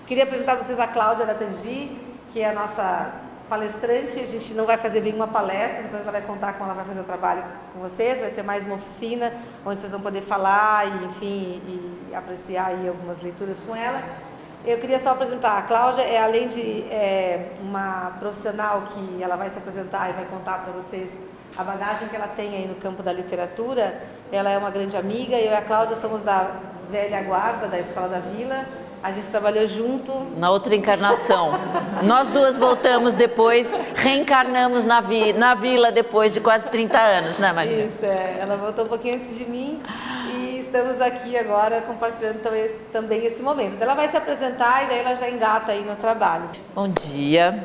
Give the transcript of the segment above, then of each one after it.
Queria apresentar para vocês a Cláudia Aratangi, que é a nossa palestrante. A gente não vai fazer bem uma palestra, depois ela vai contar como ela vai fazer o trabalho com vocês. Vai ser mais uma oficina, onde vocês vão poder falar e, enfim, e apreciar aí algumas leituras com ela. Eu queria só apresentar a Cláudia, além de uma profissional que ela vai se apresentar e vai contar para vocês a bagagem que ela tem aí no campo da literatura. Ela é uma grande amiga, eu e a Cláudia somos da velha guarda da Escola da Vila. A gente trabalhou junto. Na outra encarnação. Nós duas voltamos depois, reencarnamos na Vila depois de quase 30 anos, né, Maria? Isso, ela voltou um pouquinho antes de mim e estamos aqui agora compartilhando também esse momento. Então, ela vai se apresentar e daí ela já engata aí no trabalho. Bom dia.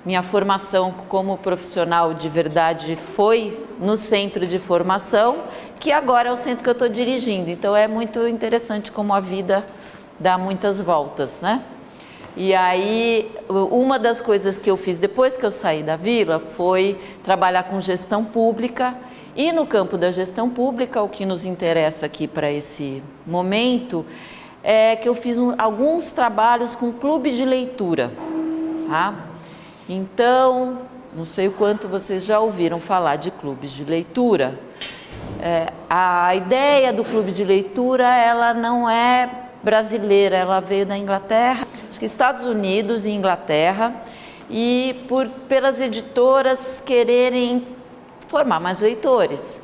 Minha formação como profissional de verdade foi no centro de formação, que agora é o centro que eu estou dirigindo. Então é muito interessante como a vida dá muitas voltas, né? E aí, uma das coisas que eu fiz depois que eu saí da Vila foi trabalhar com gestão pública. E no campo da gestão pública, o que nos interessa aqui para esse momento é que eu fiz alguns trabalhos com clube de leitura, tá? Então, não sei o quanto vocês já ouviram falar de clubes de leitura. A ideia do clube de leitura, ela não é brasileira, ela veio da Inglaterra, acho que Estados Unidos e Inglaterra, e pelas editoras quererem formar mais leitores.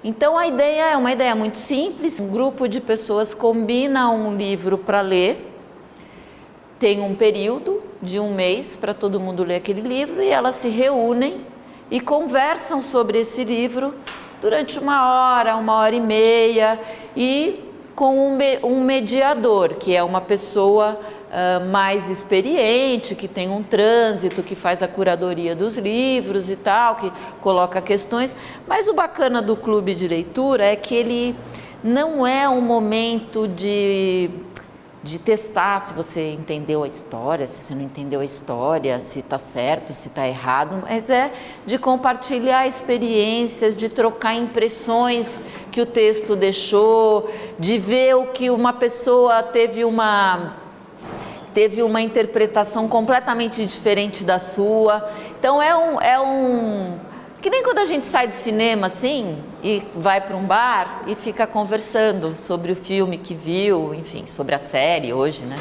Então a ideia é uma ideia muito simples, um grupo de pessoas combina um livro para ler, tem um período de 1 mês para todo mundo ler aquele livro e elas se reúnem e conversam sobre esse livro durante 1 hora e meia e com um mediador, que é uma pessoa mais experiente, que tem um trânsito, que faz a curadoria dos livros e tal, que coloca questões. Mas o bacana do clube de leitura é que ele não é um momento de testar se você entendeu a história, se você não entendeu a história, se está certo, se está errado, mas é de compartilhar experiências, de trocar impressões que o texto deixou, de ver o que uma pessoa teve uma interpretação completamente diferente da sua. Então que nem quando a gente sai do cinema assim e vai para um bar e fica conversando sobre o filme que viu, enfim, sobre a série hoje, né?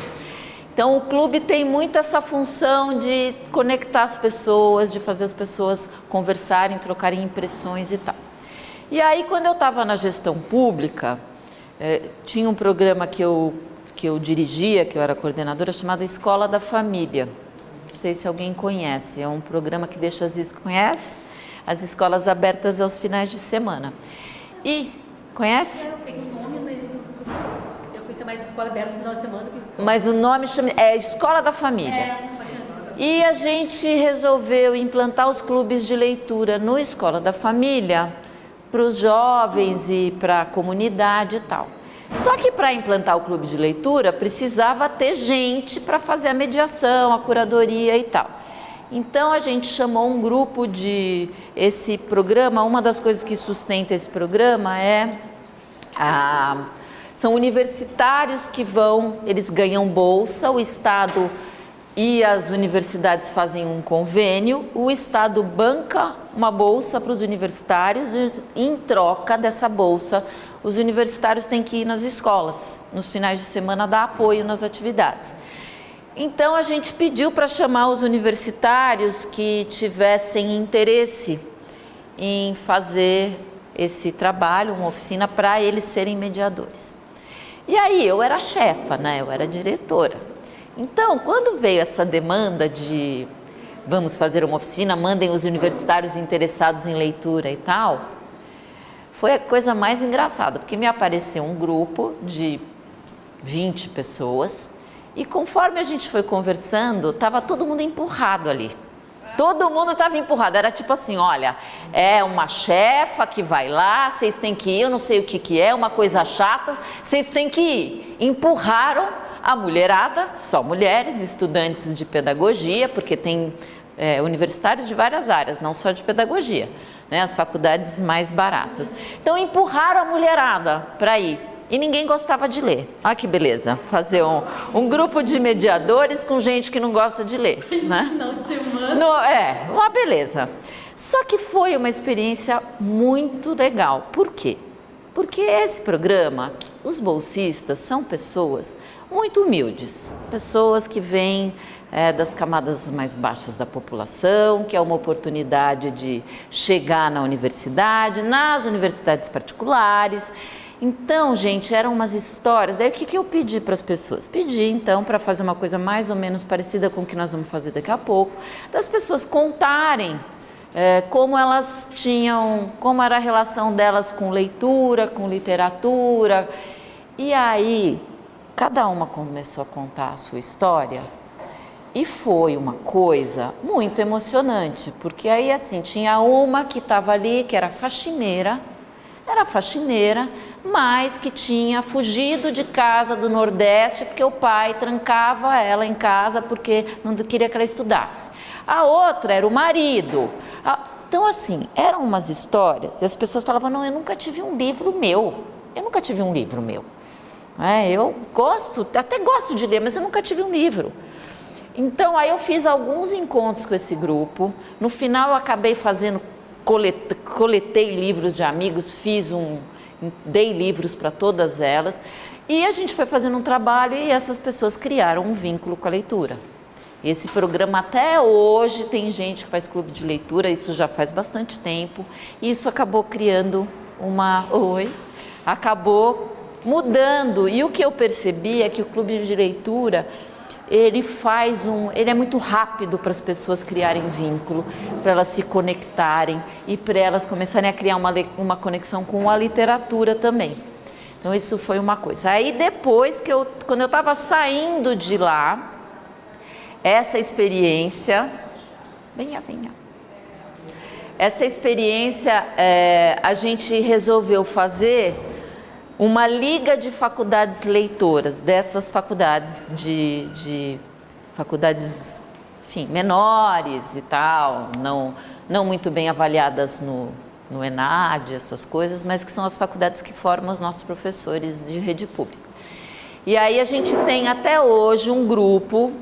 Então o clube tem muito essa função de conectar as pessoas, de fazer as pessoas conversarem, trocarem impressões e tal. E aí quando eu estava na gestão pública, tinha um programa que eu dirigia, que eu era coordenadora, chamado Escola da Família. Não sei se alguém conhece, é um programa que deixa as escolas abertas aos finais de semana. E, conhece? Eu peguei o nome, eu conhecia mais escola aberta no final de semana que escola. Mas o nome é Escola da Família. E a gente resolveu implantar os clubes de leitura no Escola da Família, para os jovens e para a comunidade e tal. Só que para implantar o clube de leitura, precisava ter gente para fazer a mediação, a curadoria e tal. Então a gente chamou um grupo esse programa, uma das coisas que sustenta esse programa são universitários que eles ganham bolsa, o Estado e as universidades fazem um convênio, o Estado banca uma bolsa para os universitários e em troca dessa bolsa, os universitários têm que ir nas escolas, nos finais de semana dar apoio nas atividades. Então a gente pediu para chamar os universitários que tivessem interesse em fazer esse trabalho, uma oficina, para eles serem mediadores. E aí eu era chefa, né? Eu era diretora. Então, quando veio essa demanda de vamos fazer uma oficina, mandem os universitários interessados em leitura e tal, foi a coisa mais engraçada, porque me apareceu um grupo de 20 pessoas e conforme a gente foi conversando, estava todo mundo empurrado ali. Todo mundo estava empurrado, era tipo assim, olha, é uma chefa que vai lá, vocês têm que ir, eu não sei o que é, uma coisa chata, vocês têm que ir. Empurraram a mulherada, só mulheres, estudantes de pedagogia, porque tem universitários de várias áreas, não só de pedagogia, né, as faculdades mais baratas. Então empurraram a mulherada para ir. e ninguém gostava de ler. Olha que beleza, fazer um grupo de mediadores com gente que não gosta de ler, né? Final de semana. Uma beleza. Só que foi uma experiência muito legal. Por quê? Porque esse programa, os bolsistas são pessoas muito humildes, pessoas que vêm das camadas mais baixas da população, que é uma oportunidade de chegar na universidade, nas universidades particulares. Então, gente, eram umas histórias. Daí o que eu pedi para as pessoas? Pedi, então, para fazer uma coisa mais ou menos parecida com o que nós vamos fazer daqui a pouco, das pessoas contarem como elas tinham, como era a relação delas com leitura, com literatura. E aí, cada uma começou a contar a sua história. E foi uma coisa muito emocionante, porque aí assim, tinha uma que estava ali, que era faxineira, mas que tinha fugido de casa do Nordeste porque o pai trancava ela em casa porque não queria que ela estudasse. A outra era o marido. Então assim, eram umas histórias e as pessoas falavam, não, eu nunca tive um livro meu. Eu até gosto de ler, mas eu nunca tive um livro. Então, aí eu fiz alguns encontros com esse grupo. No final, eu acabei coletei livros de amigos, dei livros para todas elas. E a gente foi fazendo um trabalho e essas pessoas criaram um vínculo com a leitura. Esse programa até hoje tem gente que faz clube de leitura, isso já faz bastante tempo. E isso acabou criando acabou mudando. E o que eu percebi é que o clube de leitura ele é muito rápido para as pessoas criarem vínculo, para elas se conectarem e para elas começarem a criar uma conexão com a literatura também. Então isso foi uma coisa. Aí depois quando eu estava saindo de lá, essa experiência, a gente resolveu fazer uma liga de faculdades leitoras, dessas faculdades faculdades, enfim, menores e tal, não muito bem avaliadas no ENAD, essas coisas, mas que são as faculdades que formam os nossos professores de rede pública. E aí a gente tem até hoje um grupo,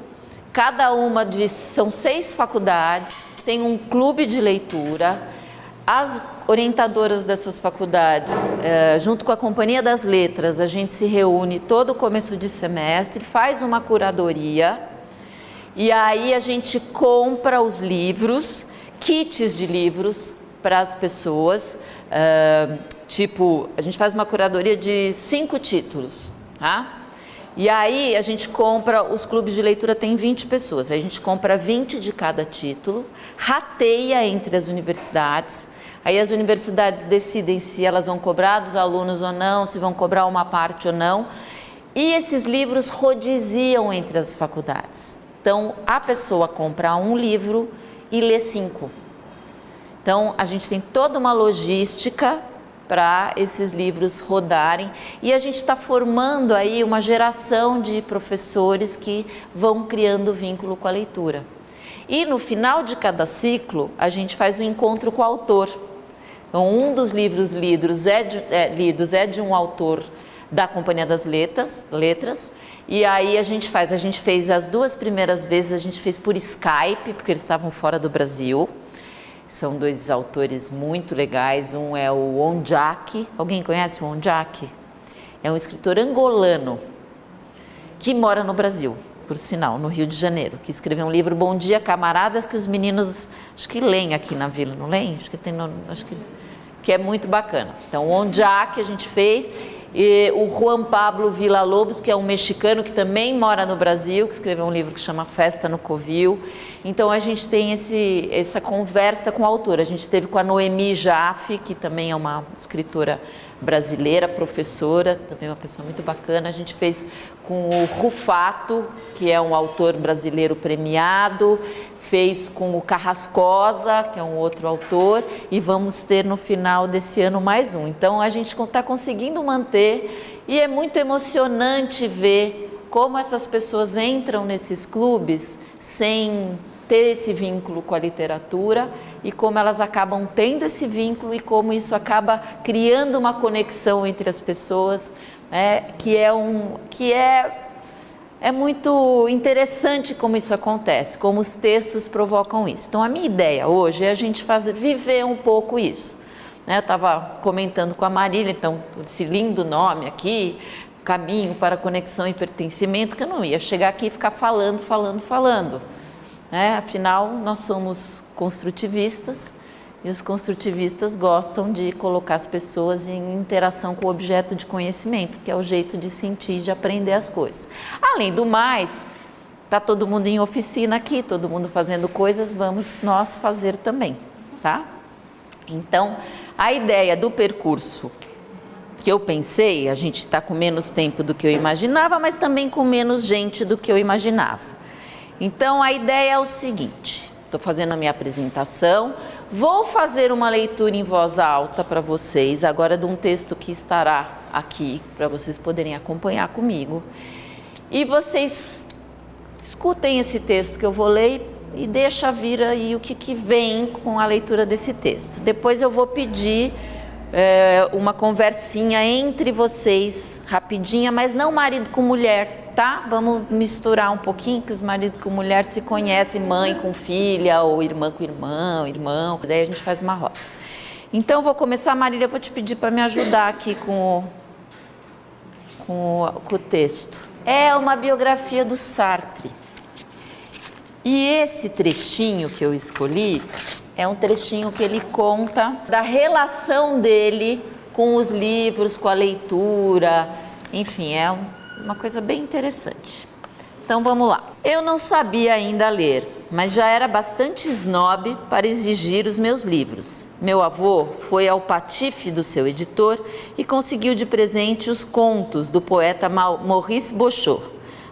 são 6 faculdades, tem um clube de leitura. As orientadoras dessas faculdades, junto com a Companhia das Letras, a gente se reúne todo começo de semestre, faz uma curadoria e aí a gente compra os livros, kits de livros para as pessoas, a gente faz uma curadoria de 5 títulos, tá? E aí a gente compra, os clubes de leitura tem 20 pessoas, a gente compra 20 de cada título, rateia entre as universidades, aí as universidades decidem se elas vão cobrar dos alunos ou não, se vão cobrar uma parte ou não, e esses livros rodiziam entre as faculdades. Então a pessoa compra um livro e lê 5. Então a gente tem toda uma logística para esses livros rodarem e a gente está formando aí uma geração de professores que vão criando vínculo com a leitura. E no final de cada ciclo a gente faz um encontro com o autor. Então um dos livros lidos é de um autor da Companhia das Letras e aí a gente fez as 2 primeiras vezes, a gente fez por Skype, porque eles estavam fora do Brasil. São 2 autores muito legais, um é o Ondiak, alguém conhece o Ondiak? É um escritor angolano que mora no Brasil, por sinal, no Rio de Janeiro, que escreveu um livro, Bom Dia Camaradas, que os meninos, acho que leem aqui na vila, não leem? Acho que é muito bacana. Então o Ondiak a gente fez, e o Juan Pablo Villa-Lobos, que é um mexicano que também mora no Brasil, que escreveu um livro que chama Festa no Covil. Então a gente tem essa conversa com o autor. A gente teve com a Noemi Jaffe, que também é uma escritora brasileira, professora, também uma pessoa muito bacana. A gente fez com o Rufato, que é um autor brasileiro premiado, fez com o Carrascosa, que é um outro autor, e vamos ter no final desse ano mais um. Então a gente está conseguindo manter e é muito emocionante ver como essas pessoas entram nesses clubes sem ter esse vínculo com a literatura e como elas acabam tendo esse vínculo e como isso acaba criando uma conexão entre as pessoas É muito interessante como isso acontece, como os textos provocam isso. Então, a minha ideia hoje é a gente viver um pouco isso. Eu estava comentando com a Marília, então, esse lindo nome aqui, Caminho para a Conexão e Pertencimento, que eu não ia chegar aqui e ficar falando. Afinal, nós somos construtivistas, e os construtivistas gostam de colocar as pessoas em interação com o objeto de conhecimento, que é o jeito de sentir, de aprender as coisas. Além do mais, está todo mundo em oficina aqui, todo mundo fazendo coisas, vamos nós fazer também, tá? Então, a ideia do percurso que eu pensei, a gente está com menos tempo do que eu imaginava, mas também com menos gente do que eu imaginava. Então, a ideia é o seguinte, estou fazendo a minha apresentação, vou fazer uma leitura em voz alta para vocês, agora de um texto que estará aqui, para vocês poderem acompanhar comigo. E vocês escutem esse texto que eu vou ler e deixa vir aí o que vem com a leitura desse texto. Depois eu vou pedir uma conversinha entre vocês, rapidinha, mas não marido com mulher, tá? Vamos misturar um pouquinho, que os maridos com mulher se conhecem, mãe com filha, ou irmã com irmão, daí a gente faz uma roda. Então, vou começar, Marília, eu vou te pedir para me ajudar aqui com o texto. É uma biografia do Sartre. E esse trechinho que eu escolhi, é um trechinho que ele conta da relação dele com os livros, com a leitura, enfim, é uma coisa bem interessante. Então vamos lá. Eu não sabia ainda ler, mas já era bastante snob para exigir os meus livros. Meu avô foi ao patife do seu editor e conseguiu de presente os contos do poeta Maurice Bochor,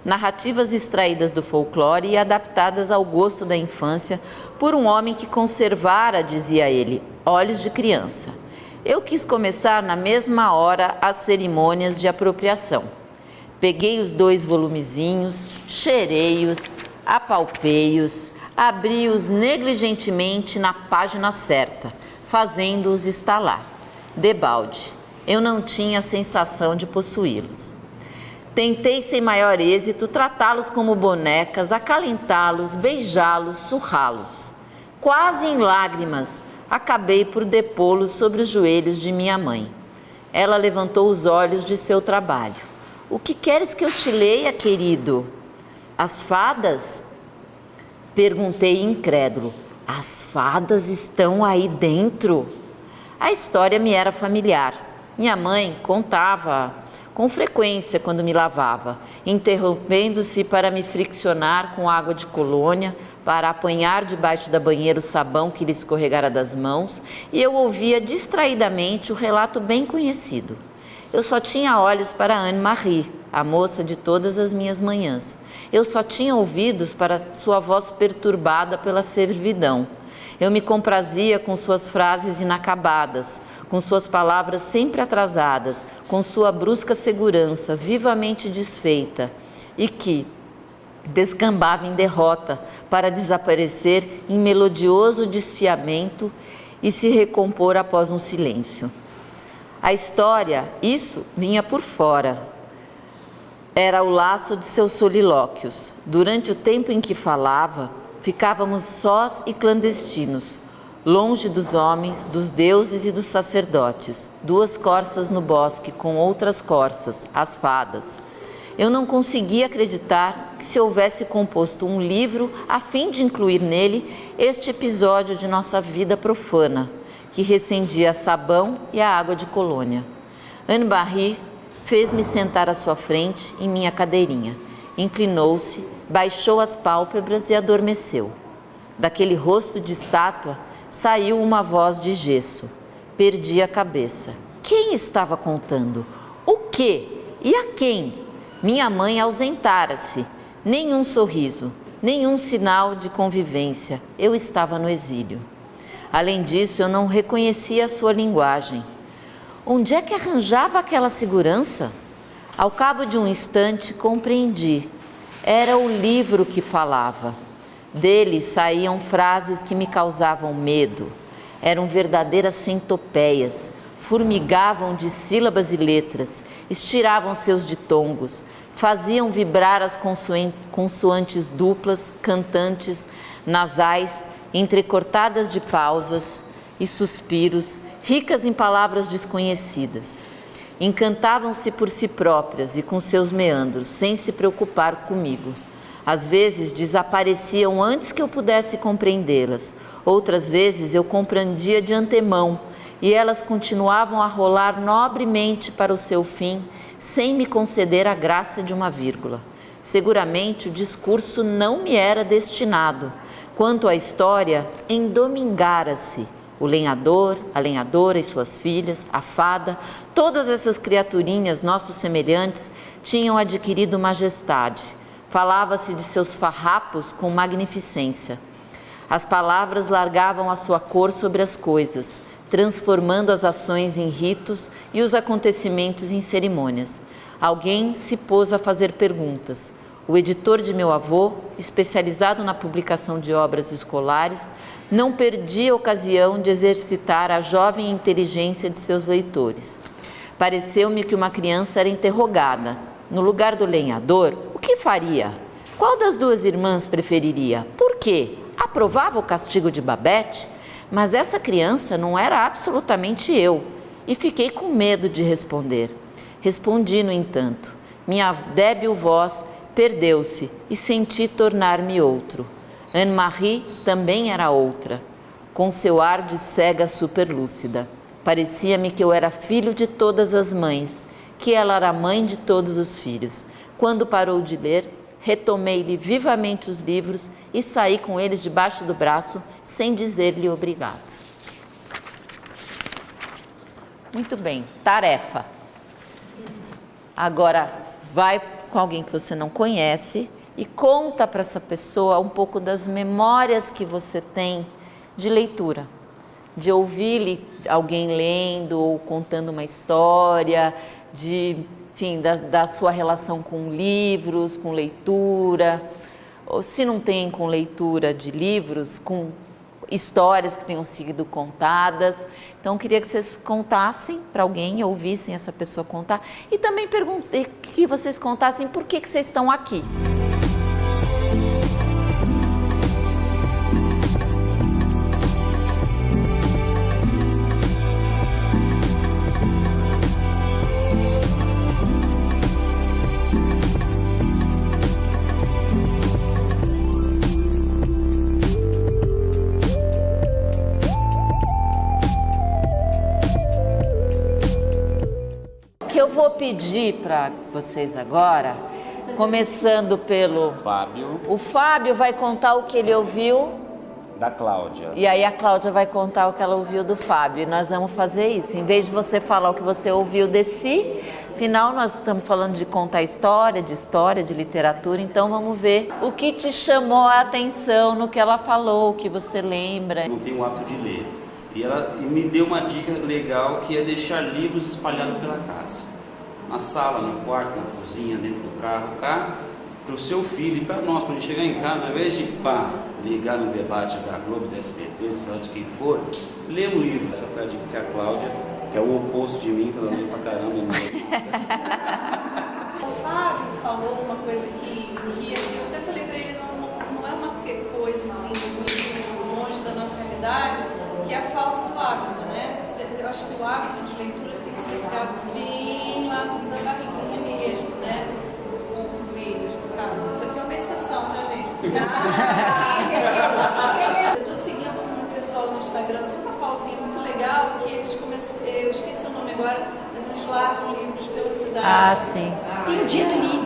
narrativas extraídas do folclore e adaptadas ao gosto da infância por um homem que conservara, dizia ele, olhos de criança. Eu quis começar na mesma hora as cerimônias de apropriação. Peguei os 2 volumezinhos, cheirei-os, apalpei-os, abri-os negligentemente na página certa, fazendo-os estalar. Debalde, eu não tinha a sensação de possuí-los. Tentei sem maior êxito tratá-los como bonecas, acalentá-los, beijá-los, surrá-los. Quase em lágrimas, acabei por depô-los sobre os joelhos de minha mãe. Ela levantou os olhos de seu trabalho. O que queres que eu te leia, querido? As fadas? Perguntei incrédulo. As fadas estão aí dentro? A história me era familiar. Minha mãe contava com frequência quando me lavava, interrompendo-se para me friccionar com água de colônia, para apanhar debaixo da banheira o sabão que lhe escorregara das mãos, e eu ouvia distraidamente o relato bem conhecido. Eu só tinha olhos para Anne-Marie, a moça de todas as minhas manhãs. Eu só tinha ouvidos para sua voz perturbada pela servidão. Eu me comprazia com suas frases inacabadas, com suas palavras sempre atrasadas, com sua brusca segurança, vivamente desfeita, e que descambava em derrota para desaparecer em melodioso desfiamento e se recompor após um silêncio. A história, isso vinha por fora. Era o laço de seus solilóquios. Durante o tempo em que falava, ficávamos sós e clandestinos, longe dos homens, dos deuses e dos sacerdotes, 2 corças no bosque com outras corças, as fadas. Eu não conseguia acreditar que se houvesse composto um livro a fim de incluir nele este episódio de nossa vida profana, que recendia sabão e a água de colônia. Anne-Marie fez-me sentar à sua frente em minha cadeirinha. Inclinou-se, baixou as pálpebras e adormeceu. Daquele rosto de estátua saiu uma voz de gesso. Perdi a cabeça. Quem estava contando? O quê? E a quem? Minha mãe ausentara-se. Nenhum sorriso, nenhum sinal de convivência. Eu estava no exílio. Além disso, eu não reconhecia a sua linguagem. Onde é que arranjava aquela segurança? Ao cabo de um instante, compreendi. Era o livro que falava. Dele saíam frases que me causavam medo. Eram verdadeiras centopeias, formigavam de sílabas e letras, estiravam seus ditongos, faziam vibrar as consoantes duplas, cantantes, nasais, entrecortadas de pausas e suspiros, ricas em palavras desconhecidas. Encantavam-se por si próprias e com seus meandros, sem se preocupar comigo. Às vezes desapareciam antes que eu pudesse compreendê-las. Outras vezes eu compreendia de antemão e elas continuavam a rolar nobremente para o seu fim, sem me conceder a graça de uma vírgula. Seguramente o discurso não me era destinado. Quanto à história, endomingara-se. O lenhador, a lenhadora e suas filhas, a fada, todas essas criaturinhas, nossos semelhantes, tinham adquirido majestade. Falava-se de seus farrapos com magnificência. As palavras largavam a sua cor sobre as coisas, transformando as ações em ritos e os acontecimentos em cerimônias. Alguém se pôs a fazer perguntas. O editor de meu avô, especializado na publicação de obras escolares, não perdia a ocasião de exercitar a jovem inteligência de seus leitores. Pareceu-me que uma criança era interrogada. No lugar do lenhador, o que faria? Qual das duas irmãs preferiria? Por quê? Aprovava o castigo de Babette? Mas essa criança não era absolutamente eu, e fiquei com medo de responder. Respondi, no entanto. Minha débil voz perdeu-se e senti tornar-me outro. Anne-Marie também era outra, com seu ar de cega superlúcida. Parecia-me que eu era filho de todas as mães, que ela era mãe de todos os filhos. Quando parou de ler, retomei-lhe vivamente os livros e saí com eles debaixo do braço, sem dizer-lhe obrigado. Muito bem, tarefa. Agora, vai com alguém que você não conhece e conta para essa pessoa um pouco das memórias que você tem de leitura, de ouvir alguém lendo ou contando uma história, enfim, da sua relação com livros, com leitura, ou se não tem com leitura de livros, com histórias que tenham sido contadas. Então, eu queria que vocês contassem para alguém, ouvissem essa pessoa contar, e também que vocês contassem por que vocês estão aqui. Eu vou pedir para vocês agora, começando pelo Fábio. O Fábio vai contar o que ele ouviu Da Cláudia. e aí a Cláudia vai contar o que ela ouviu do Fábio. E nós vamos fazer isso. Em vez de você falar o que você ouviu de si, afinal nós estamos falando de contar história, de literatura. Então vamos ver o que te chamou a atenção no que ela falou, o que você lembra. Não tenho o hábito de ler. E ela me deu uma dica legal, que é deixar livros espalhados pela casa. Na sala, no quarto, na cozinha, dentro do carro, para o seu filho e para nós, quando a gente chegar em casa, ao invés de ligar no debate da Globo, do SBT, sei lá de quem for, lê um livro. Essa foi a dica que a Cláudia, que é o oposto de mim, pelo menos pra caramba. O Fábio falou uma coisa que assim, eu até falei para ele, não é uma coisa assim, muito longe da nossa realidade, que é a falta do hábito, né? Eu acho que o hábito de leitura tem que ser criado bem lá na barriguinha mesmo, né? Com filhos, no caso. Isso aqui é uma exceção, tá, gente? Eu estou seguindo um pessoal no Instagram, super pauzinho, muito legal, que eles eu esqueci o nome agora, mas eles largam livros pela cidade. Ah, sim. Tem dito livro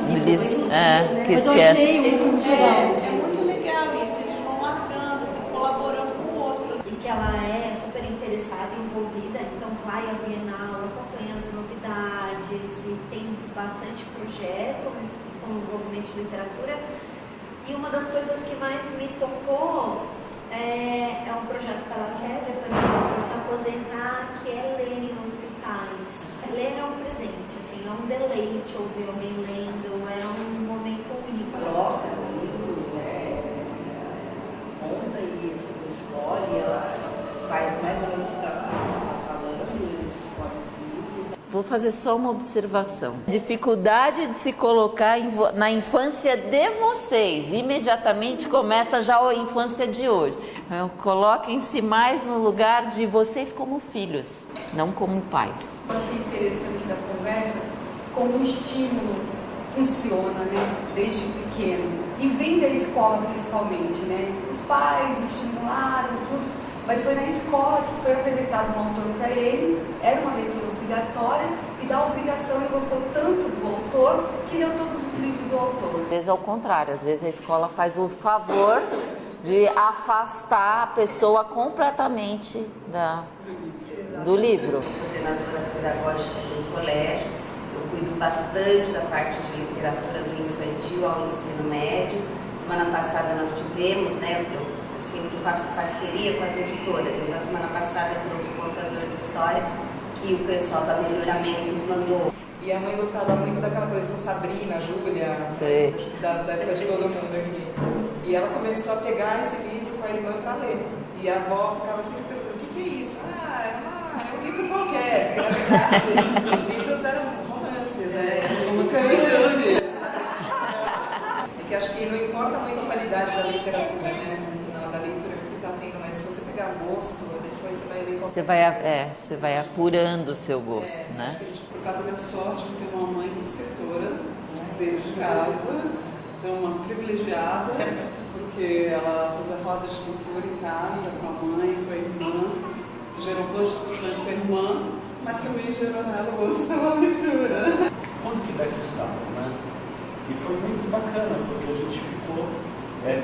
Livros, depois. que Mas eu esquece. achei muito legal. É muito legal isso, eles vão largando, assim, colaborando com o outro. E que ela é super interessada, envolvida, então vai ao Bienal, acompanha as novidades e tem bastante projeto com envolvimento de literatura. E uma das coisas que mais me tocou é um projeto que ela quer, depois que ela for se aposentar, que é ler em hospitais. Ler é um presente, assim, é um deleite ouvir alguém lendo, é um momento único. Troca livros, né? Conta e escolhe, ela faz mais ou menos o que você está falando. fazer só uma observação. Dificuldade de se colocar na infância de vocês. Imediatamente começa já a infância de hoje. Então, coloquem-se mais no lugar de vocês como filhos, não como pais. Eu achei interessante da conversa como o estímulo funciona, né, desde pequeno. E vem da escola principalmente, né? Os pais estimularam tudo. Mas foi na escola que foi apresentado um autor para ele, era uma leitura obrigatória, e da obrigação ele gostou tanto do autor que leu todos os livros do autor. Às vezes é o contrário, às vezes a escola faz o favor de afastar a pessoa completamente do livro. Coordenadora pedagógica de um colégio, eu cuido bastante da parte de literatura do infantil ao ensino médio. Semana passada nós tivemos, né, eu sempre faço parceria com as editoras. Então, na semana passada eu trouxe o contador de história que o pessoal da Melhoramentos mandou. E a mãe gostava muito daquela coleção Sabrina, Júlia, da época de todo mundo aqui. E ela começou a pegar esse livro com a irmã para ler. E a avó ficava sempre perguntando, o que é isso? É um livro qualquer. Porque, na verdade, os livros eram romances, né? É que acho que não importa muito a qualidade da literatura, né? Da leitura que você está tendo, mas se você pegar gosto, depois você vai ler qualquer Você vai apurando o seu gosto, né? Acho que a gente Por causa da sorte de ter uma mãe escritora, dentro de casa, então uma privilegiada, porque ela fazia rodas de leitura em casa com a mãe, com a irmã, gerou boas discussões com a irmã, mas também gerou nela o gosto pela leitura. Onde que vocês estavam, né? E foi muito bacana, porque a gente ficou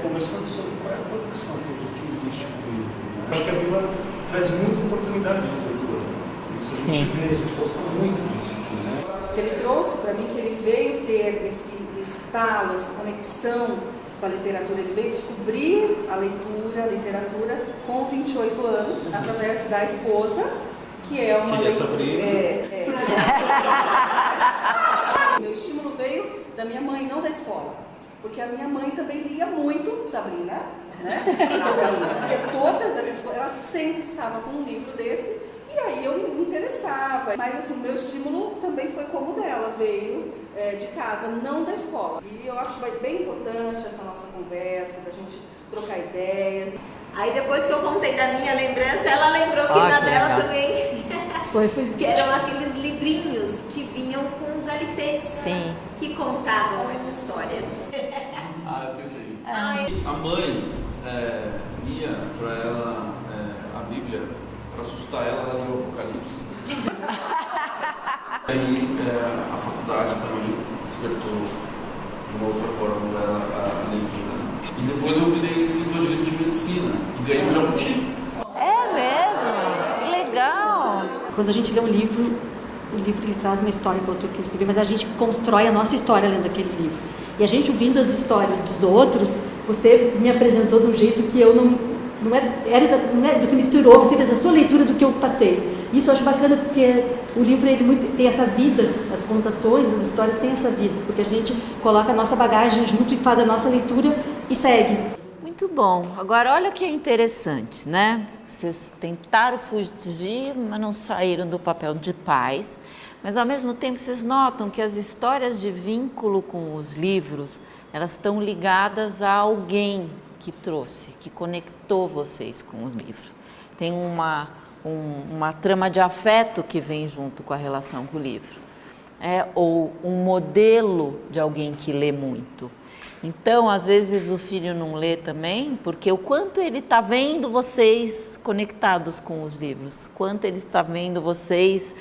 conversando sobre qual é a conexão que existe com o livro. Né? Acho que a Vila traz muita oportunidade de leitura. Isso a gente vê, a gente gosta muito disso aqui, né? Ele trouxe para mim que ele veio ter esse estalo, essa conexão com a literatura. Ele veio descobrir a leitura, a literatura com 28 anos, através da esposa, que é uma leitura. Meu estímulo veio da minha mãe, não da escola. Porque a minha mãe também lia muito Sabrina, né? Porque todas essas coisas, ela sempre estava com um livro desse, e aí eu me interessava. Mas assim, meu estímulo também foi como o dela, veio de casa, não da escola. E eu acho bem importante essa nossa conversa, da gente trocar ideias. Aí depois que eu contei da minha lembrança, ela lembrou que na dela também. Que eram aqueles livrinhos que vinham com os LPs. Sim. Que contavam as histórias. Eu tenho isso aí. A mãe lia para ela a Bíblia, para assustar ela lia o Apocalipse. Aí a faculdade também despertou de uma outra forma a leitura. E depois eu virei escritor de livro de medicina e ganhei um jabuti. É mesmo? Que legal! Quando a gente lê um livro, o livro ele traz uma história que o autor quer escrever, mas a gente constrói a nossa história lendo aquele livro. E a gente ouvindo as histórias dos outros, você me apresentou de um jeito que eu não é, você misturou, você fez a sua leitura do que eu passei. Isso eu acho bacana porque o livro ele tem essa vida, as contações, as histórias têm essa vida, porque a gente coloca a nossa bagagem junto e faz a nossa leitura e segue. Muito bom. Agora, olha o que é interessante, né? Vocês tentaram fugir, mas não saíram do papel de pais. Mas, ao mesmo tempo, vocês notam que as histórias de vínculo com os livros, elas estão ligadas a alguém que trouxe, que conectou vocês com os livros. Tem uma trama de afeto que vem junto com a relação com o livro. Ou um modelo de alguém que lê muito. Então, às vezes o filho não lê também, porque o quanto ele está vendo vocês conectados com os livros, quanto ele está vendo vocês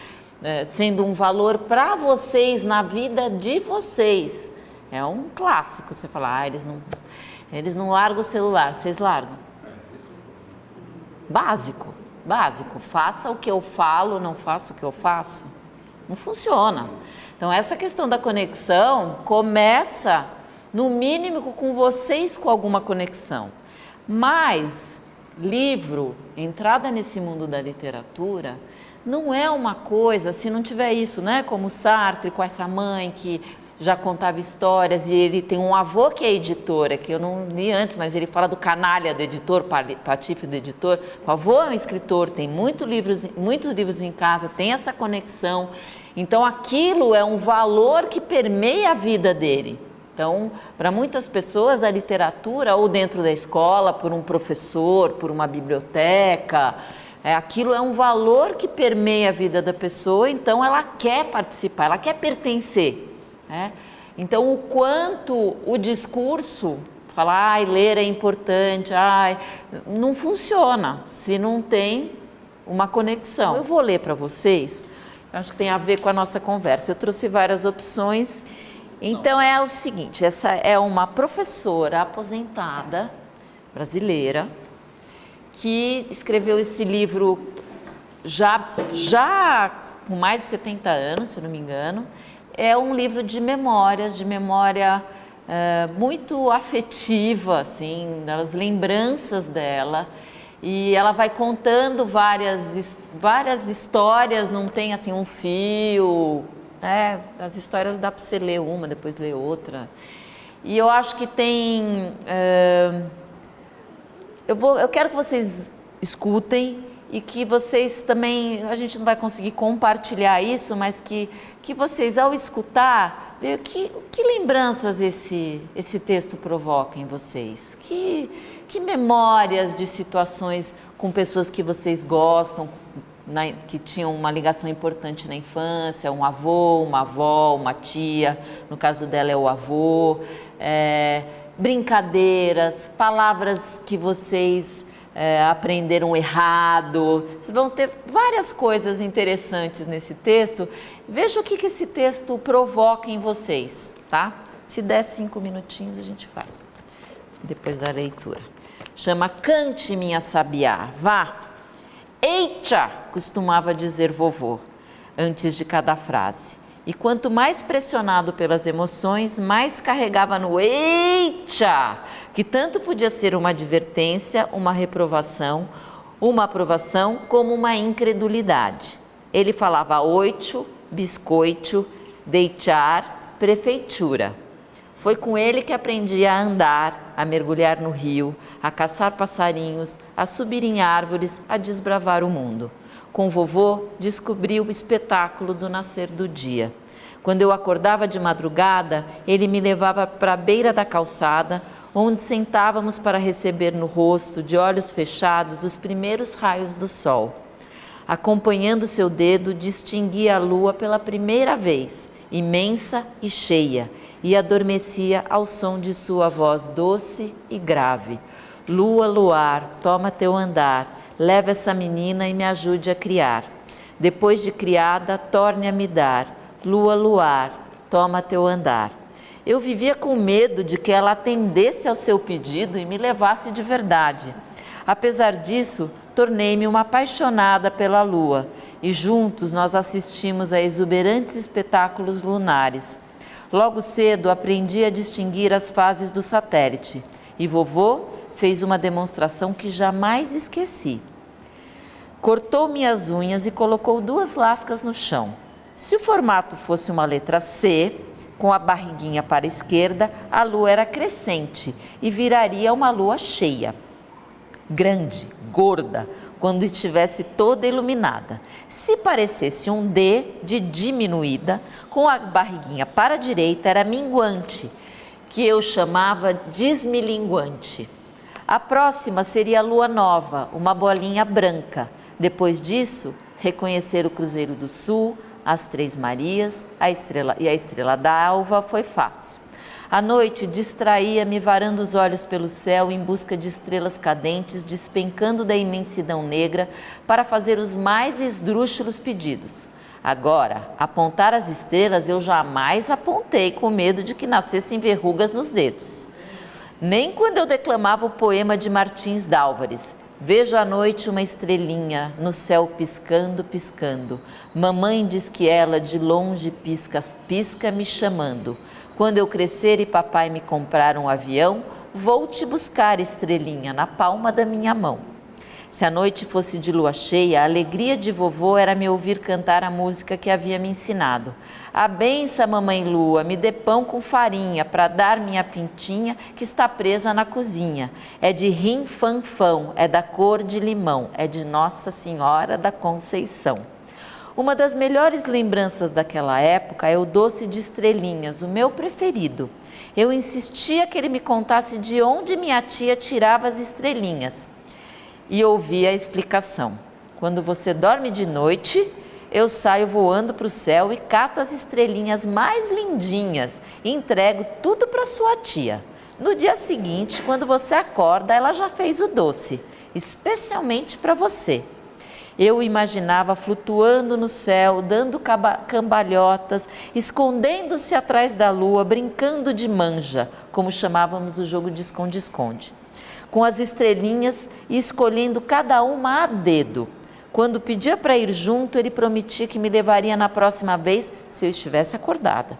sendo um valor para vocês na vida de vocês. É um clássico, você fala, eles não largam o celular, vocês largam. Básico, faça o que eu falo, não faça o que eu faço. Não funciona. Então, essa questão da conexão começa, no mínimo, com vocês com alguma conexão. Mas, livro, entrada nesse mundo da literatura, não é uma coisa, se não tiver isso, né? Como Sartre, com essa mãe que já contava histórias, e ele tem um avô que é editora, que eu não li antes, mas ele fala do canalha do editor, patife do editor. O avô é um escritor, tem muitos livros em casa, tem essa conexão. Então aquilo é um valor que permeia a vida dele. Então, para muitas pessoas, a literatura, ou dentro da escola, por um professor, por uma biblioteca, aquilo é um valor que permeia a vida da pessoa, então ela quer participar, ela quer pertencer. Né? Então, o quanto o discurso, falar, ler é importante, não funciona se não tem uma conexão. Eu vou ler para vocês, eu acho que tem a ver com a nossa conversa. Eu trouxe várias opções. Então é o seguinte, essa é uma professora aposentada brasileira que escreveu esse livro já com mais de 70 anos, se eu não me engano. É um livro de memória muito afetiva, assim, das lembranças dela. E ela vai contando várias histórias, não tem assim um fio. As histórias dá para você ler uma, depois ler outra. E eu acho que tem... Eu quero que vocês escutem e que vocês também... A gente não vai conseguir compartilhar isso, mas que vocês, ao escutar, vejam que lembranças esse texto provoca em vocês. Que memórias de situações com pessoas que vocês gostam, que tinham uma ligação importante na infância, um avô, uma avó, uma tia, no caso dela é o avô, brincadeiras, palavras que vocês aprenderam errado. Vocês vão ter várias coisas interessantes nesse texto. Veja o que esse texto provoca em vocês, tá? Se der 5 minutinhos a gente faz, depois da leitura. Chama Cante, minha sabiá, vá. Eita, costumava dizer vovô, antes de cada frase. E quanto mais pressionado pelas emoções, mais carregava no eita, que tanto podia ser uma advertência, uma reprovação, uma aprovação, como uma incredulidade. Ele falava oito, biscoito, deitar, prefeitura. Foi com ele que aprendi a andar, a mergulhar no rio, a caçar passarinhos, a subir em árvores, a desbravar o mundo. Com vovô, descobri o espetáculo do nascer do dia. Quando eu acordava de madrugada, ele me levava para a beira da calçada, onde sentávamos para receber no rosto, de olhos fechados, os primeiros raios do sol. Acompanhando seu dedo, distinguia a lua pela primeira vez, imensa e cheia, e adormecia ao som de sua voz doce e grave. Lua, luar, toma teu andar, leva essa menina e me ajude a criar. Depois de criada, torne a me dar. Lua, luar, toma teu andar. Eu vivia com medo de que ela atendesse ao seu pedido e me levasse de verdade. Apesar disso, tornei-me uma apaixonada pela lua e juntos nós assistimos a exuberantes espetáculos lunares. Logo cedo aprendi a distinguir as fases do satélite e vovô fez uma demonstração que jamais esqueci. Cortou minhas unhas e colocou 2 lascas no chão. Se o formato fosse uma letra C, com a barriguinha para a esquerda, a lua era crescente e viraria uma lua cheia. Grande, gorda, quando estivesse toda iluminada. Se parecesse um D de diminuída, com a barriguinha para a direita, era minguante, que eu chamava desmilinguante. A próxima seria a lua nova, uma bolinha branca. Depois disso, reconhecer o Cruzeiro do Sul, as Três Marias, a estrela d'alva foi fácil. À noite, distraía-me varando os olhos pelo céu em busca de estrelas cadentes, despencando da imensidão negra para fazer os mais esdrúxulos pedidos. Agora, apontar as estrelas eu jamais apontei com medo de que nascessem verrugas nos dedos. Nem quando eu declamava o poema de Martins d'Álvares. Vejo à noite uma estrelinha no céu piscando, piscando. Mamãe diz que ela de longe pisca, pisca me chamando. Quando eu crescer e papai me comprar um avião, vou te buscar, estrelinha, na palma da minha mão. Se a noite fosse de lua cheia, a alegria de vovô era me ouvir cantar a música que havia me ensinado. A benção, mamãe lua, me dê pão com farinha para dar minha pintinha que está presa na cozinha. É de rim-fam-fão, é da cor de limão, é de Nossa Senhora da Conceição. Uma das melhores lembranças daquela época é o doce de estrelinhas, o meu preferido. Eu insistia que ele me contasse de onde minha tia tirava as estrelinhas e ouvia a explicação. Quando você dorme de noite, eu saio voando para o céu e cato as estrelinhas mais lindinhas e entrego tudo para sua tia. No dia seguinte, quando você acorda, ela já fez o doce, especialmente para você. Eu imaginava flutuando no céu, dando cambalhotas, escondendo-se atrás da lua, brincando de manja, como chamávamos o jogo de esconde-esconde, com as estrelinhas e escolhendo cada uma a dedo. Quando pedia para ir junto, ele prometia que me levaria na próxima vez se eu estivesse acordada.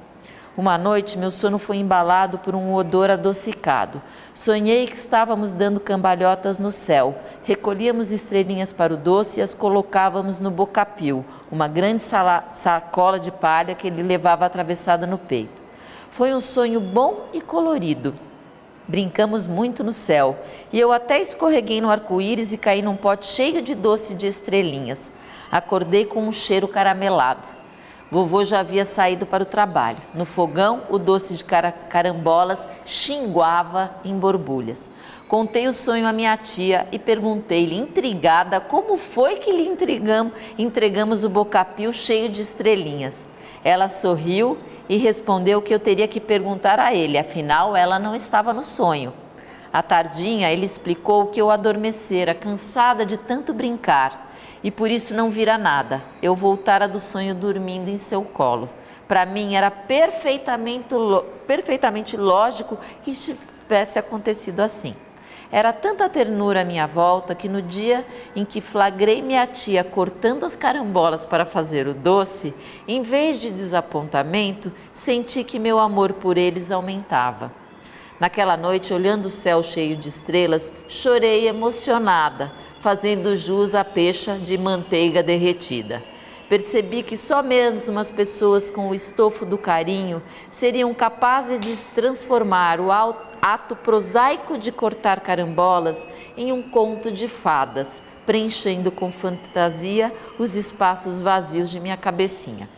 Uma noite, meu sono foi embalado por um odor adocicado. Sonhei que estávamos dando cambalhotas no céu. Recolhíamos estrelinhas para o doce e as colocávamos no bocapil, uma grande sacola de palha que ele levava atravessada no peito. Foi um sonho bom e colorido. Brincamos muito no céu e eu até escorreguei no arco-íris e caí num pote cheio de doce de estrelinhas. Acordei com um cheiro caramelado. Vovô já havia saído para o trabalho. No fogão, o doce de carambolas xinguava em borbulhas. Contei o sonho à minha tia e perguntei-lhe, intrigada, como foi que lhe entregamos o bocapil cheio de estrelinhas. Ela sorriu e respondeu que eu teria que perguntar a ele, afinal ela não estava no sonho. À tardinha, ele explicou que eu adormecera, cansada de tanto brincar, e por isso não vira nada. Eu voltara do sonho dormindo em seu colo. Para mim era perfeitamente lógico que tivesse acontecido assim. Era tanta ternura à minha volta que no dia em que flagrei minha tia cortando as carambolas para fazer o doce, em vez de desapontamento, senti que meu amor por eles aumentava. Naquela noite, olhando o céu cheio de estrelas, chorei emocionada, fazendo jus à pecha de manteiga derretida. Percebi que só mesmo umas pessoas com o estofo do carinho seriam capazes de transformar o ato prosaico de cortar carambolas em um conto de fadas, preenchendo com fantasia os espaços vazios de minha cabecinha.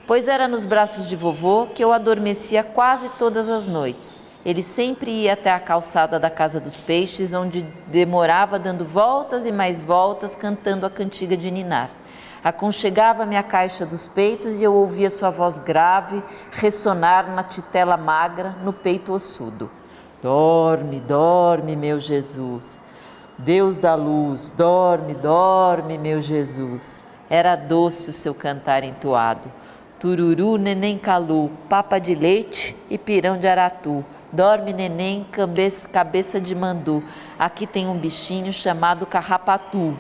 Pois era nos braços de vovô que eu adormecia quase todas as noites. Ele sempre ia até a calçada da Casa dos Peixes, onde demorava dando voltas e mais voltas, cantando a cantiga de ninar. Aconchegava-me à caixa dos peitos e eu ouvia sua voz grave ressonar na titela magra, no peito ossudo. Dorme, dorme, meu Jesus. Deus da luz, dorme, dorme, meu Jesus. Era doce o seu cantar entoado. Tururu, neném calu, papa de leite e pirão de aratu. Dorme, neném, cabeça de mandu. Aqui tem um bichinho chamado carrapatu.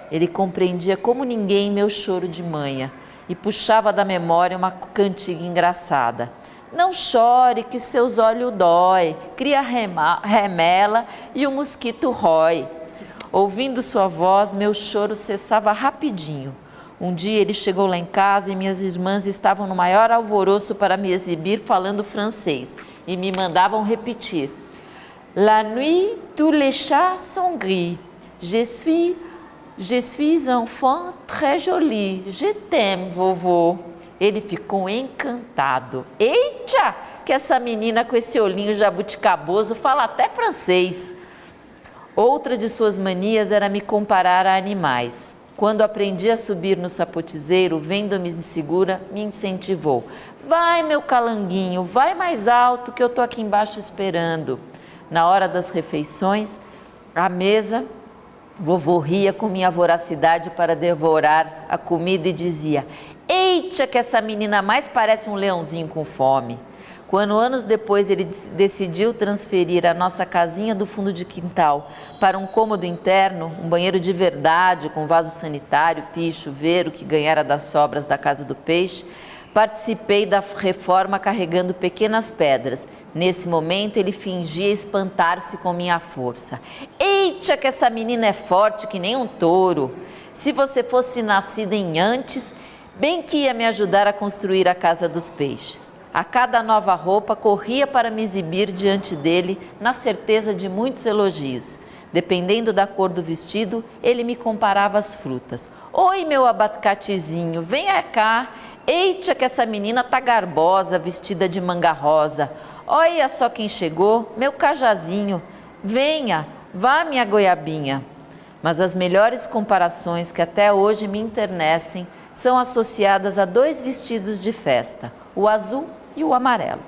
Ele compreendia como ninguém meu choro de manhã e puxava da memória uma cantiga engraçada. Não chore que seus olhos dói, cria remela e o mosquito rói. Ouvindo sua voz, meu choro cessava rapidinho. Um dia ele chegou lá em casa e minhas irmãs estavam no maior alvoroço para me exibir falando francês e me mandavam repetir. La nuit, tous les chats sont gris. Je suis enfant très joli. Je t'aime, vovô. Ele ficou encantado. Eita, que essa menina com esse olhinho jabuticaboso fala até francês. Outra de suas manias era me comparar a animais. Quando aprendi a subir no sapotizeiro, vendo-me insegura, me incentivou. Vai, meu calanguinho, vai mais alto que eu estou aqui embaixo esperando. Na hora das refeições, à mesa, vovô ria com minha voracidade para devorar a comida e dizia: eita, que essa menina mais parece um leãozinho com fome. Quando anos depois ele decidiu transferir a nossa casinha do fundo de quintal para um cômodo interno, um banheiro de verdade, com vaso sanitário, pia e chuveiro que ganhara das sobras da Casa do Peixe, participei da reforma carregando pequenas pedras. Nesse momento ele fingia espantar-se com minha força. Eita, que essa menina é forte que nem um touro. Se você fosse nascida em antes, bem que ia me ajudar a construir a Casa dos Peixes. A cada nova roupa, corria para me exibir diante dele, na certeza de muitos elogios. Dependendo da cor do vestido, ele me comparava às frutas. Oi, meu abacatezinho, venha cá. Eita, que essa menina tá garbosa, vestida de manga rosa. Olha só quem chegou, meu cajazinho. Venha, vá, minha goiabinha. Mas as melhores comparações que até hoje me enternecem são associadas a 2 vestidos de festa, o azul e o amarelo.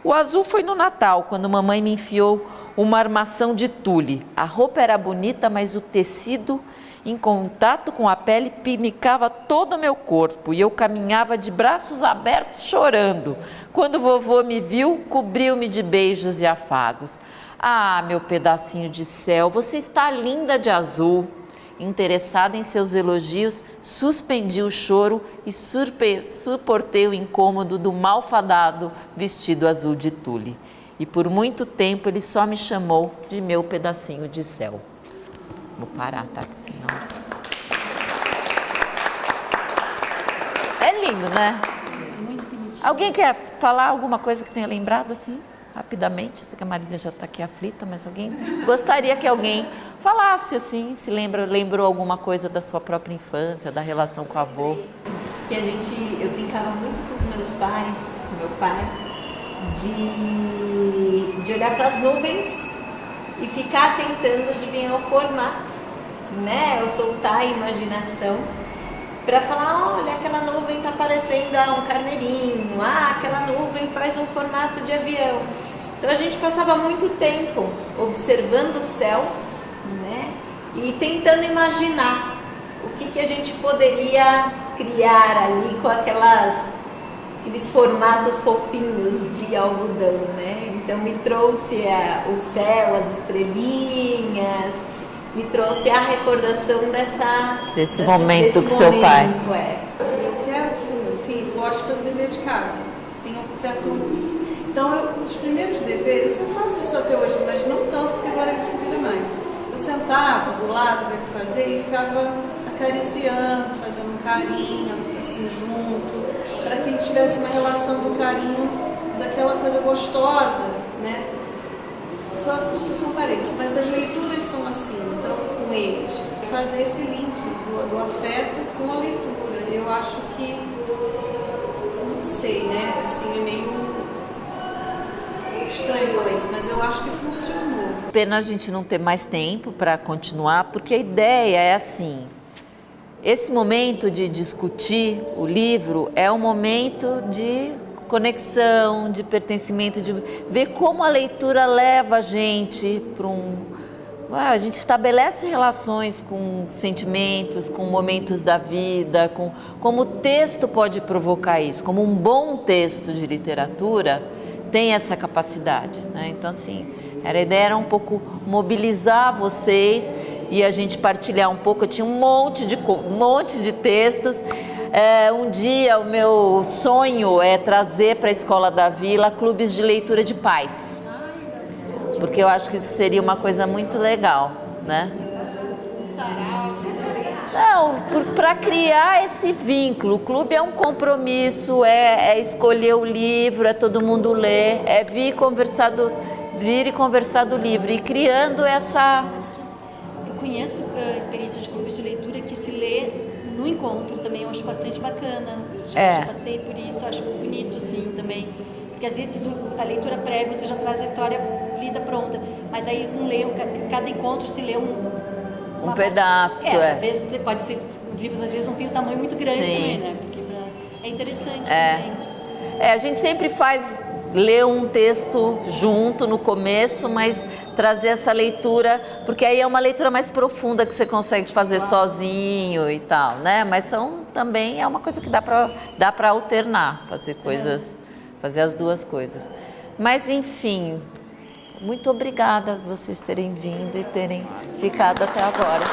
O azul foi no Natal, quando mamãe me enfiou uma armação de tule. A roupa era bonita, mas o tecido, em contato com a pele, pinicava todo o meu corpo e eu caminhava de braços abertos chorando. Quando vovô me viu, cobriu-me de beijos e afagos. Ah, meu pedacinho de céu, você está linda de azul. Interessada em seus elogios, suspendi o choro e suportei o incômodo do malfadado vestido azul de tule. E por muito tempo ele só me chamou de meu pedacinho de céu. Vou parar, tá? Senão... É lindo, né? Muito bonitinho. Alguém quer falar alguma coisa que tenha lembrado assim, rapidamente? Eu sei que a Marília já está aqui aflita, mas alguém gostaria que alguém falasse assim, se lembrou alguma coisa da sua própria infância, da relação com o avô? Que eu brincava muito com os meus pais, com meu pai, de olhar para as nuvens e ficar tentando adivinhar o formato, né? Eu soltar a imaginação para falar, olha, aquela nuvem está parecendo um carneirinho, aquela nuvem faz um formato de avião. Então a gente passava muito tempo observando o céu, né? E tentando imaginar o que a gente poderia criar ali com aqueles formatos fofinhos de algodão, né? Então me trouxe o céu, as estrelinhas, me trouxe a recordação desse momento com seu pai. Eu quero que o meu filho goste de fazer dever de casa. Tem um certo... Então, os primeiros deveres, eu faço isso até hoje, mas não tanto, porque agora ele se vira mais. Eu sentava do lado para ele fazer e ficava acariciando, fazendo um carinho, assim, junto, para que ele tivesse uma relação do carinho, daquela coisa gostosa, né? Só são parentes, mas as leituras são assim, então, com eles. Fazer esse link do afeto com a leitura. Eu acho que, não sei, né? Assim, é meio estranho falar isso, mas eu acho que funcionou. Pena a gente não ter mais tempo para continuar, porque a ideia é assim, esse momento de discutir o livro é um momento de conexão, de pertencimento, de ver como a leitura leva a gente para a gente estabelece relações com sentimentos, com momentos da vida, como o texto pode provocar isso, como um bom texto de literatura tem essa capacidade, né? Então, assim, a ideia era um pouco mobilizar vocês e a gente partilhar um pouco. Eu tinha um monte de textos. Um dia o meu sonho é trazer para a Escola da Vila clubes de leitura de pais, porque eu acho que isso seria uma coisa muito legal, né? Não, para criar esse vínculo. O clube é um compromisso, é escolher o livro, é todo mundo ler, é vir e conversar do livro e criando essa... Eu conheço a experiência de clubes de leitura que se lê no encontro também, eu acho bastante bacana. Já passei por isso, acho bonito sim também. Porque às vezes a leitura prévia você já traz a história lida pronta, mas aí cada encontro se lê um pedaço. Às vezes pode ser, os livros às vezes não tem um tamanho muito grande também, né? Porque é interessante também. A gente sempre ler um texto junto no começo, mas trazer essa leitura, porque aí é uma leitura mais profunda que você consegue fazer sozinho e tal, né? Mas também é uma coisa que dá para alternar, fazer coisas, fazer as duas coisas. Mas enfim, muito obrigada por vocês terem vindo e terem ficado até agora.